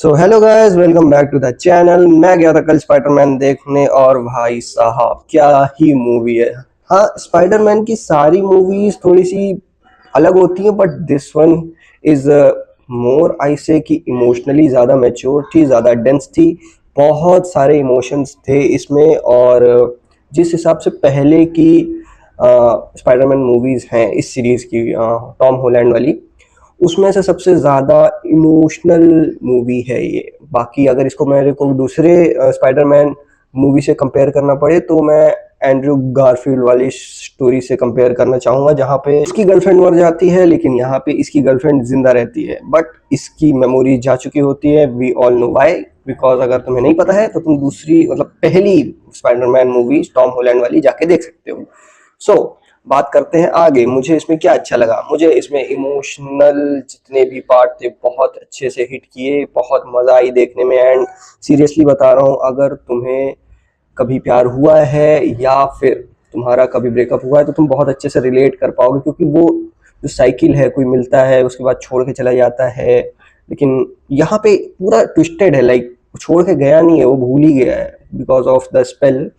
So hello guys, welcome back to the channel. मैं गया था कल स्पाइडरमैन देखने और भाई साहब क्या ही मूवी है। हाँ, स्पाइडरमैन की सारी मूवीज थोड़ी सी अलग होती हैं, but this one is more, I say कि इमोशनली ज़्यादा मैच्योर थी, ज़्यादा डेंस थी। बहुत सारे इमोशंस थे इसमें। और जिस हिसाब से पहले की स्पाइडरमैन मूवीज़ हैं इस सीरीज़ की, टॉम हॉलैंड वाली, उसमें से सबसे ज़्यादा इमोशनल मूवी है ये। बाकी अगर इसको मेरे को दूसरे स्पाइडरमैन मूवी से कंपेयर करना पड़े तो मैं एंड्रयू गारफील्ड वाली स्टोरी से कंपेयर करना चाहूँगा, जहाँ पे इसकी गर्लफ्रेंड मर जाती है लेकिन यहाँ पे इसकी गर्लफ्रेंड जिंदा रहती है, बट इसकी मेमोरी जा चुकी होती है। We all know why, because अगर तुम्हें नहीं पता है तो तुम दूसरी मतलब पहली स्पाइडरमैन मूवी टॉम हॉलैंड वाली जाके देख सकते हो। सो बात करते हैं आगे, मुझे इसमें क्या अच्छा लगा। मुझे इसमें इमोशनल जितने भी पार्ट थे बहुत अच्छे से हिट किए, बहुत मज़ा आई देखने में। एंड सीरियसली बता रहा हूँ, अगर तुम्हें कभी प्यार हुआ है या फिर तुम्हारा कभी ब्रेकअप हुआ है तो तुम बहुत अच्छे से रिलेट कर पाओगे, क्योंकि वो जो साइकिल है, कोई मिलता है उसके बाद छोड़ के चला जाता है, लेकिन यहाँ पे पूरा ट्विस्टेड है। लाइक छोड़ के गया नहीं है, वो भूल ही गया है because of the spell.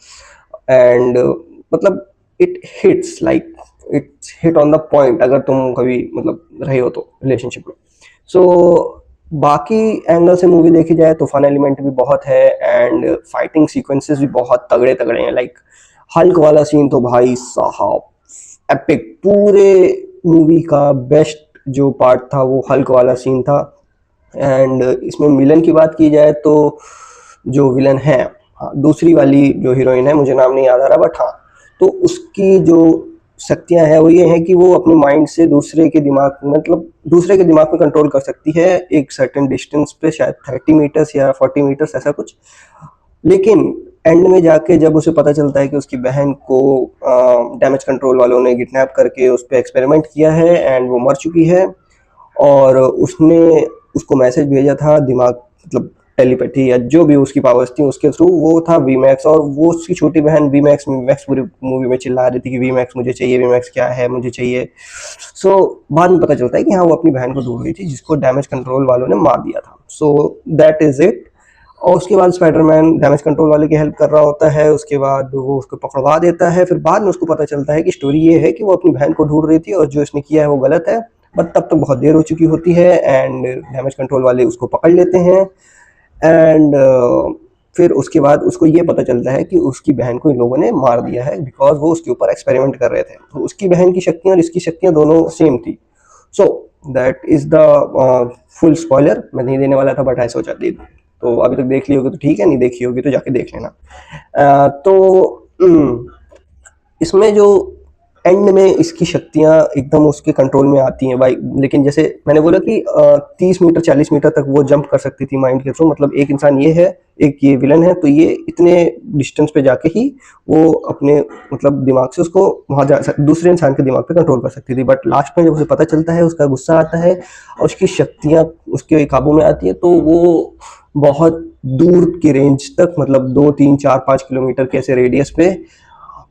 And मतलब it hits, like it's hit on the point, अगर तुम कभी मतलब रहे हो तो रिलेशनशिप में। सो बाकी एंगल से मूवी देखी जाए तो फन एलिमेंट भी बहुत है एंड फाइटिंग सीक्वेंसेस भी बहुत तगड़े तगड़े हैं। लाइक हल्क वाला सीन तो भाई साहब एपिक, पूरे मूवी का बेस्ट जो पार्ट था वो हल्क वाला सीन था। एंड इसमें विलन की बात की जाए तो जो विलन है, हाँ, दूसरी वाली जो हीरोइन है, मुझे नाम नहीं याद आ रहा, बट हाँ, तो उसकी जो शक्तियां हैं वो ये है कि वो अपने माइंड से दूसरे के दिमाग, मतलब दूसरे के दिमाग में कंट्रोल कर सकती है एक सर्टेन डिस्टेंस पे, शायद 30 मीटर्स या 40 मीटर्स ऐसा कुछ। लेकिन एंड में जाके जब उसे पता चलता है कि उसकी बहन को डैमेज कंट्रोल वालों ने किडनैप करके उस पर एक्सपेरिमेंट किया है एंड वो मर चुकी है, और उसने उसको मैसेज भेजा था दिमाग, मतलब टेलीपैथी या जो भी उसकी पावर्स थी उसके थ्रू, वो था वी मैक्स। और वो उसकी छोटी बहन वी मैक्स पूरी मूवी में चिल्ला रही थी कि वी मैक्स मुझे चाहिए, वी मैक्स क्या है, मुझे चाहिए। सो बाद में पता चलता है कि हाँ, वो अपनी बहन को ढूंढ रही थी जिसको डैमेज कंट्रोल वालों ने मार दिया था। So that is it. और उसके बाद स्पाइडरमैन डैमेज कंट्रोल वाले की हेल्प कर रहा होता है, उसके बाद वो उसको पकड़वा देता है। फिर बाद में उसको पता चलता है कि स्टोरी ये है कि वो अपनी बहन को ढूंढ रही थी और जो इसने किया है वो गलत है, बट तब तक बहुत देर हो चुकी होती है एंड डैमेज कंट्रोल वाले उसको पकड़ लेते हैं। एंड फिर उसके बाद उसको ये पता चलता है कि उसकी बहन को इन लोगों ने मार दिया है बिकॉज वो उसके ऊपर एक्सपेरिमेंट कर रहे थे। तो उसकी बहन की शक्तियाँ और इसकी शक्तियाँ दोनों सेम थी। So that is the full spoiler, मैं नहीं देने वाला था बट आई सोचा दे दूं। तो अभी तक देख ली होगी तो ठीक है, नहीं देखी होगी तो जाके देख लेना। इसमें जो एंड में इसकी शक्तियाँ एकदम उसके कंट्रोल में आती हैं भाई। लेकिन जैसे मैंने बोला कि 30 मीटर 40 मीटर तक वो जंप कर सकती थी माइंड के थ्रू, मतलब एक इंसान ये है, एक ये विलन है, तो ये इतने डिस्टेंस पे जाके ही वो अपने मतलब दिमाग से उसको वहाँ दूसरे इंसान के दिमाग पे कंट्रोल कर सकती थी। बट लास्ट में जब उसे पता चलता है, उसका गुस्सा आता है और उसकी शक्तियाँ उसके काबू में आती है, तो वो बहुत दूर की रेंज तक, मतलब 2 3 4 5 किलोमीटर के ऐसे रेडियस पे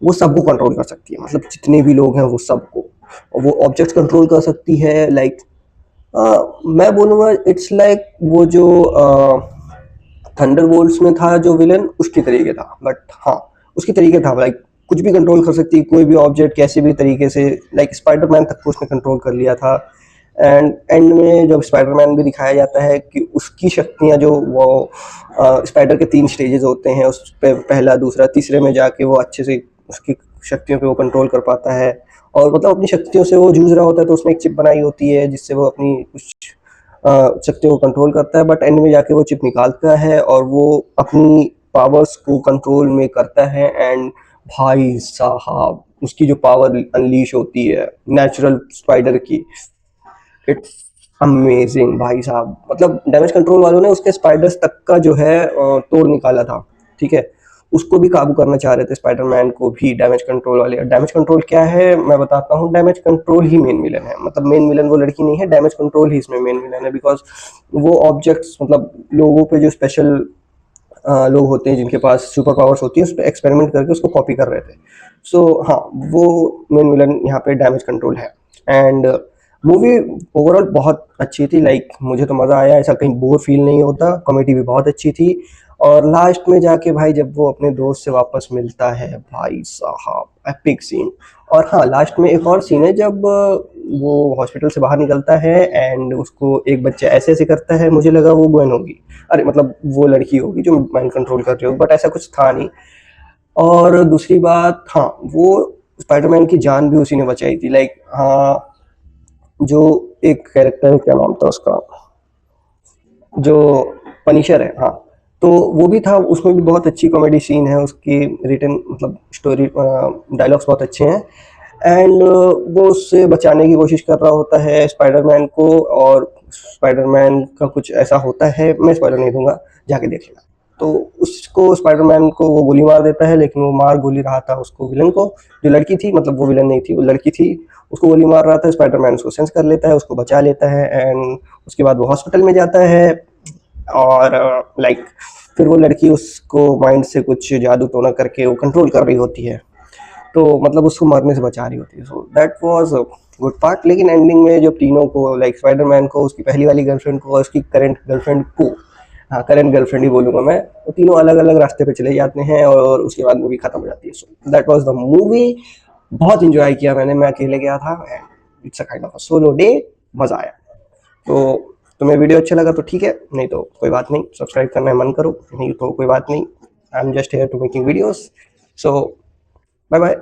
वो सबको कंट्रोल कर सकती है, मतलब जितने भी लोग हैं वो सबको। और वो ऑब्जेक्ट्स कंट्रोल कर सकती है। लाइक मैं बोलूँगा इट्स लाइक वो जो थंडरबोल्ट्स में था जो विलन, उसके तरीके था। बट हाँ, उसके तरीके था, लाइक कुछ भी कंट्रोल कर सकती है, कोई भी ऑब्जेक्ट कैसे भी तरीके से। लाइक स्पाइडरमैन तक को उसने कंट्रोल कर लिया था। एंड एंड में जब स्पाइडरमैन भी दिखाया जाता है कि उसकी शक्तियाँ जो वो स्पाइडर के 3 स्टेजेस होते हैं, उस पे पहला दूसरा तीसरे में जाके वो अच्छे से उसकी शक्तियों पे वो कंट्रोल कर पाता है। और मतलब अपनी शक्तियों से वो जूझ रहा होता है, तो उसने एक चिप बनाई होती है जिससे वो अपनी कुछ शक्तियों को कंट्रोल करता है। बट एंड में जाके वो चिप निकालता है और वो अपनी पावर्स को कंट्रोल में करता है। एंड भाई साहब उसकी जो पावर अनलीश होती है नेचुरल स्पाइडर की, इट्स अमेजिंग भाई साहब। मतलब डैमेज कंट्रोल वालों ने उसके स्पाइडर्स तक का जो है तोड़ निकाला था, ठीक है। उसको भी काबू करना चाह रहे थे स्पाइडरमैन को भी डैमेज कंट्रोल वाले। डैमेज कंट्रोल क्या है मैं बताता हूँ। डैमेज कंट्रोल ही मेन विलन है, मतलब मेन विलन वो लड़की नहीं है, डैमेज कंट्रोल ही इसमें मेन विलन है। बिकॉज वो ऑब्जेक्ट्स, मतलब लोगों पे जो स्पेशल लोग होते हैं जिनके पास सुपर पावर्स होती है, उस पर एक्सपेरिमेंट करके उसको कॉपी कर रहे थे। सो हाँ, वो मेन विलन यहाँ पे डैमेज कंट्रोल है। एंड मूवी ओवरऑल बहुत अच्छी थी, लाइक मुझे तो मज़ा आया, ऐसा कहीं बोर फील नहीं होता, कॉमेडी भी बहुत अच्छी थी। और लास्ट में जाके भाई जब वो अपने दोस्त से वापस मिलता है, भाई साहब एपिक सीन। और हाँ, लास्ट में एक और सीन है जब वो हॉस्पिटल से बाहर निकलता है एंड उसको एक बच्चा ऐसे ऐसे करता है, मुझे लगा वो ग्वेन होगी, अरे मतलब वो लड़की होगी जो माइंड कंट्रोल कर रही होगी, बट ऐसा कुछ था नहीं। और दूसरी बात, हाँ, वो स्पाइडरमैन की जान भी उसी ने बचाई थी, लाइक हाँ, जो एक कैरेक्टर है, क्या नाम था उसका, जो पनिशर है, हाँ, तो वो भी था, उसमें भी बहुत अच्छी कॉमेडी सीन है, उसकी रिटर्न मतलब स्टोरी डायलॉग्स बहुत अच्छे हैं। एंड वो उससे बचाने की कोशिश कर रहा होता है स्पाइडरमैन को, और स्पाइडरमैन का कुछ ऐसा होता है, मैं स्पॉइलर नहीं दूंगा, जाके देख लेना। तो उसको स्पाइडरमैन को वो गोली मार देता है, लेकिन वो मार गोली रहा था उसको विलन को, जो लड़की थी, मतलब वो विलन नहीं थी, वो लड़की थी, उसको गोली मार रहा था, स्पाइडरमैन उसको सेंस कर लेता है, उसको बचा लेता है। एंड उसके बाद वो हॉस्पिटल में जाता है, और लाइक फिर वो लड़की उसको माइंड से कुछ जादू टोना करके वो कंट्रोल कर रही होती है, तो मतलब उसको मरने से बचा रही होती है। So that was a good part. लेकिन एंडिंग में जब तीनों को, लाइक स्पाइडरमैन को, उसकी पहली वाली गर्लफ्रेंड को और उसकी करंट गर्लफ्रेंड को, हाँ करंट गर्लफ्रेंड ही बोलूंगा मैं, वो तीनों अलग अलग रास्ते पे चले जाते हैं और उसके बाद मूवी खत्म हो जाती है। So that was the movie. बहुत इंजॉय किया मैंने, मैं अकेले गया था and it's a kind of solo day, मजा आया। तो तुम्हें वीडियो अच्छा लगा तो ठीक है, नहीं तो कोई बात नहीं, सब्सक्राइब करना है मन करो, नहीं तो कोई बात नहीं, I am just here to making videos. So bye bye.